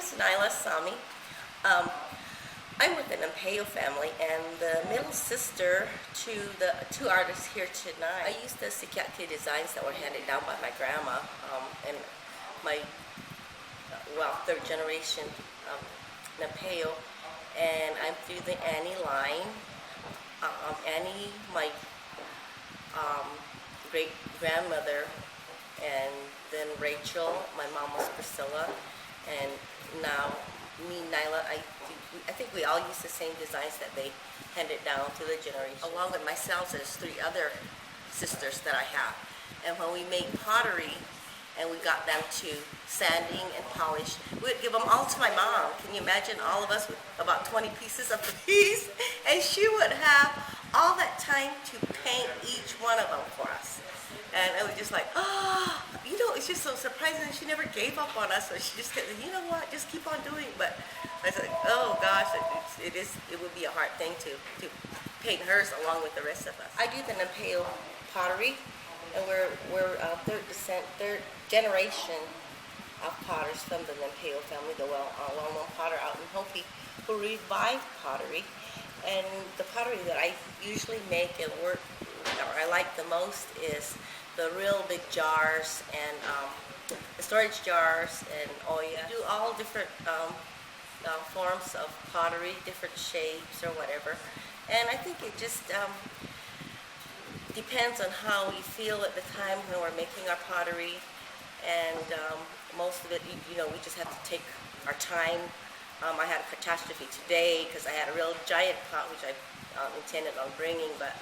name's Sahmie. Um, I'm with the Nampeyo family, and the middle sister to the two artists here tonight. I used the Sikyatki designs that were handed down by my grandma, and my, third generation Nampeyo, and I'm through the Annie line. Annie, my great grandmother, and then Rachel, my mom was Priscilla, and now me, Nyla. I think we all use the same designs that they handed down through the generation. Along with myself, there's three other sisters that I have, and when we made pottery and we got them to sanding and polish, we'd give them all to my mom. Can you imagine all of us with about 20 pieces of the piece? And she would have all that time to paint each one of them for us. And I was just like, oh, it's just so surprising. She never gave up on us. So she just said, you know what, just keep on doing. But I was like, oh gosh, it would be a hard thing to paint hers along with the rest of us. I do the Nampeyo pottery, and we're third generation of potters from the Nampeyo family, the well-known potter out in Hopi, who revived pottery. And the pottery that I usually make and or I like the most is the real big jars and the storage jars and oya. Do all different forms of pottery, different shapes or whatever. And I think it just depends on how we feel at the time when we're making our pottery. And most of it, we just have to take our time. I had a catastrophe today because I had a real giant pot which I intended on bringing, but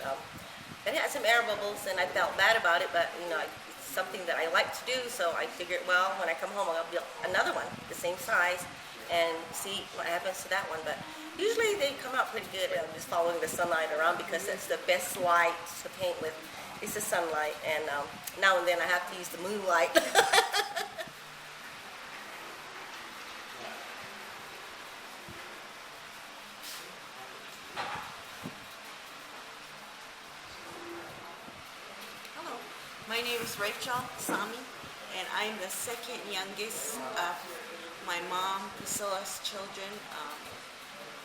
it had some air bubbles and I felt bad about it, but it's something that I like to do, so I figured, well, when I come home I'll build another one the same size and see what happens to that one. But usually they come out pretty good. I'm just following the sunlight around because that's the best light to paint with, is the sunlight, and now and then I have to use the moonlight. My name is Rachel Sahmie, and I'm the second youngest of my mom, Priscilla's children.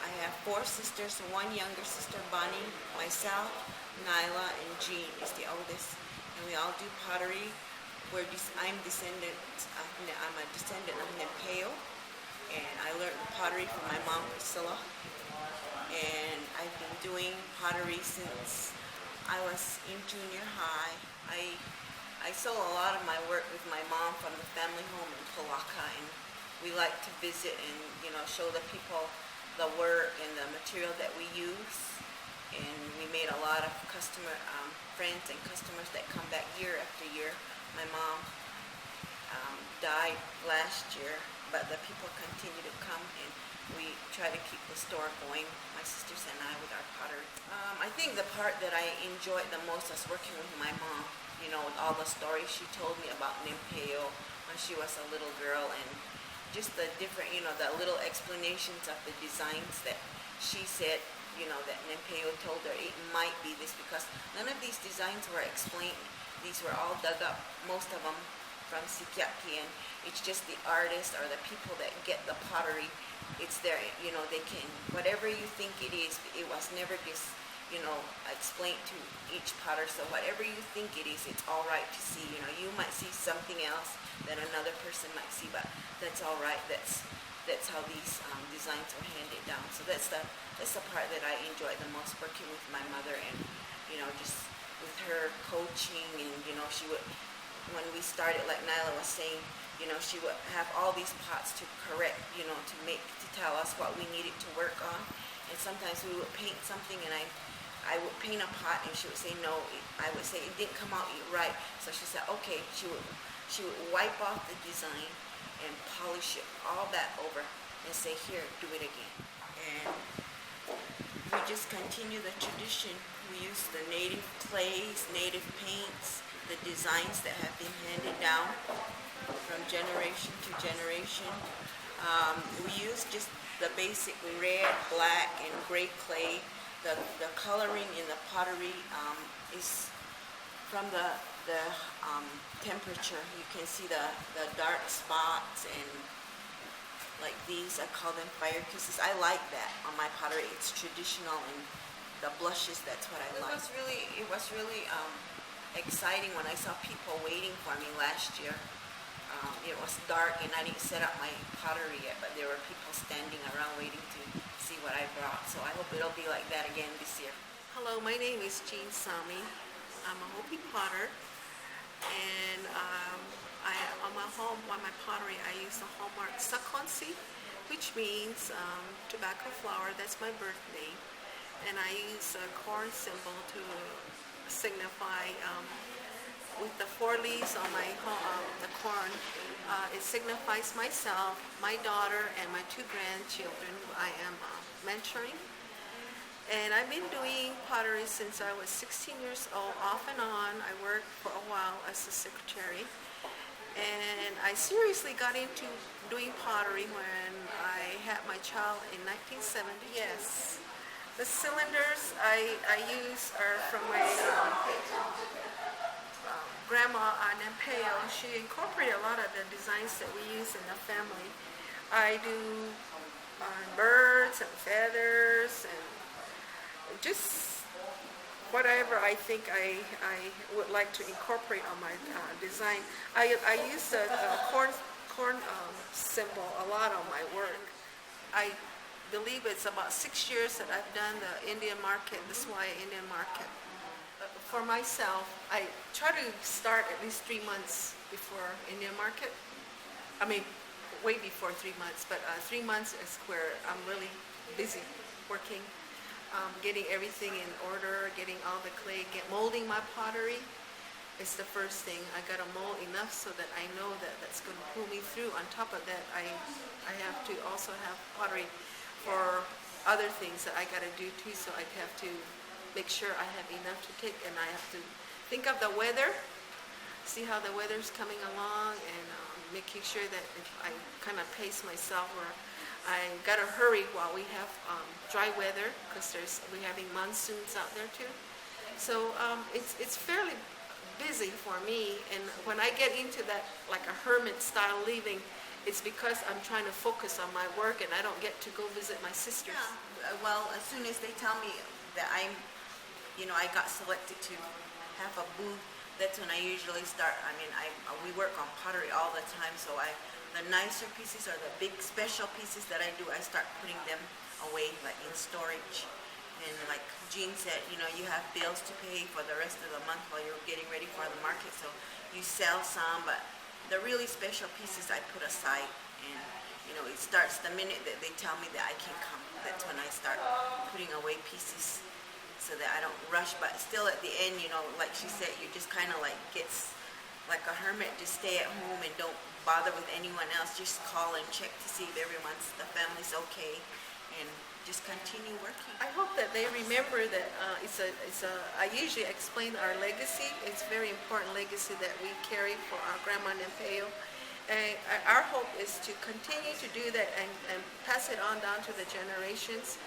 I have four sisters, one younger sister, Bonnie, myself, Nyla, and Jean is the oldest, and we all do pottery. I'm a descendant of Nampeyo, and I learned pottery from my mom, Priscilla, and I've been doing pottery since I was in junior high. I sold a lot of my work with my mom from the family home in Palaka, and we like to visit and show the people the work and the material that we use. And we made a lot of friends and customers that come back year after year. My mom died last year, but the people continue to come, and we try to keep the store going, my sisters and I, with our pottery. I think the part that I enjoyed the most was working with my mom, with all the stories she told me about Nampeyo when she was a little girl, and just the different, the little explanations of the designs that she said, that Nampeyo told her it might be this, because none of these designs were explained. These were all dug up, most of them from Sikyatki, and it's just the artist or the people that get the pottery. It's there, they can, whatever you think it is, it was never just, explained to each potter. So whatever you think it is, it's all right to see. You might see something else that another person might see, but that's all right. That's how these designs were handed down. So that's the part that I enjoyed the most, working with my mother, and just with her coaching, and she would, when we started, like Nyla was saying, she would have all these pots to correct, to tell us what we needed to work on. And sometimes we would paint something, and I would paint a pot, and she would say no. I would say it didn't come out right. So she said, okay. She would wipe off the design and polish it all back over and say, here, do it again. And we just continue the tradition. We use the native clays, native paints, the designs that have been handed down from generation to generation. We use just the basic red, black, and gray clay. The coloring in the pottery is from the temperature. You can see the dark spots, like these. I call them fire kisses. I like that on my pottery. It's traditional, and the blushes, that's what I like. It was really exciting when I saw people waiting for me last year. It was dark and I didn't set up my pottery yet, but there were people standing around waiting to see what I brought. So I hope it'll be like that again this year. Hello, my name is Sahmie. I'm a Hopi potter, and on my pottery, I use the hallmark sakonsi, which means tobacco flower. That's my birth name, and I use a corn symbol to signify. With the 4 leaves on the corn, it signifies myself, my daughter, and my 2 grandchildren who I am mentoring. And I've been doing pottery since I was 16 years old, off and on. I worked for a while as a secretary. And I seriously got into doing pottery when I had my child in 1970. Yes. The cylinders I use are from my grandma Nampeyo. She incorporated a lot of the designs that we use in the family. I do birds and feathers and just whatever I think I would like to incorporate on my design. I use the corn symbol a lot on my work. I believe it's about 6 years that I've done the Indian market, the Sahmie Indian market. For myself, I try to start at least 3 months before Indian market. I mean, way before 3 months, but 3 months is where I'm really busy working, getting everything in order, getting all the clay, molding my pottery is the first thing. I gotta mold enough so that I know that that's going to pull me through. On top of that, I have to also have pottery for other things that I gotta do too, so I have to make sure I have enough to take, and I have to think of the weather, see how the weather's coming along, and making sure that if I kind of pace myself, where I gotta hurry while we have dry weather, because we're having monsoons out there too. So it's fairly busy for me, and when I get into that like a hermit style leaving, it's because I'm trying to focus on my work and I don't get to go visit my sisters. Yeah. Well, as soon as they tell me that I got selected to have a booth, that's when I usually start. I mean, we work on pottery all the time, so the nicer pieces or the big special pieces that I do, I start putting them away, like in storage. And like Jean said, you have bills to pay for the rest of the month while you're getting ready for the market, so you sell some, but the really special pieces I put aside. And it starts the minute that they tell me that I can come. That's when I start putting away pieces, so that I don't rush. But still at the end, like she said, you just kind of like gets like a hermit, just stay at home and don't bother with anyone else. Just call and check to see if the family's okay, and just continue working. I hope that they remember that I usually explain our legacy. It's a very important legacy that we carry for our Grandma Nampeyo. And our hope is to continue to do that and pass it on down to the generations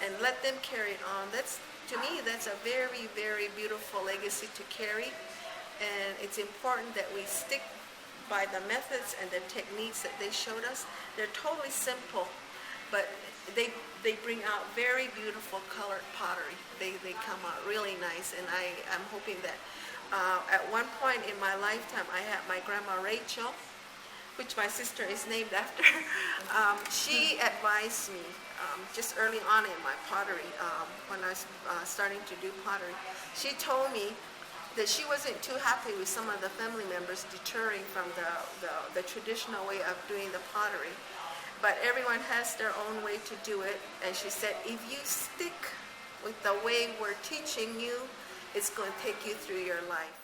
and let them carry it on. To me, that's a very, very beautiful legacy to carry. And it's important that we stick by the methods and the techniques that they showed us. They're totally simple, but they bring out very beautiful colored pottery. They come out really nice, and I'm hoping that at one point in my lifetime, I had my grandma Rachel, which my sister is named after. She advised me just early on in my pottery, when I was starting to do pottery. She told me that she wasn't too happy with some of the family members deterring from the traditional way of doing the pottery. But everyone has their own way to do it. And she said, if you stick with the way we're teaching you, it's going to take you through your life.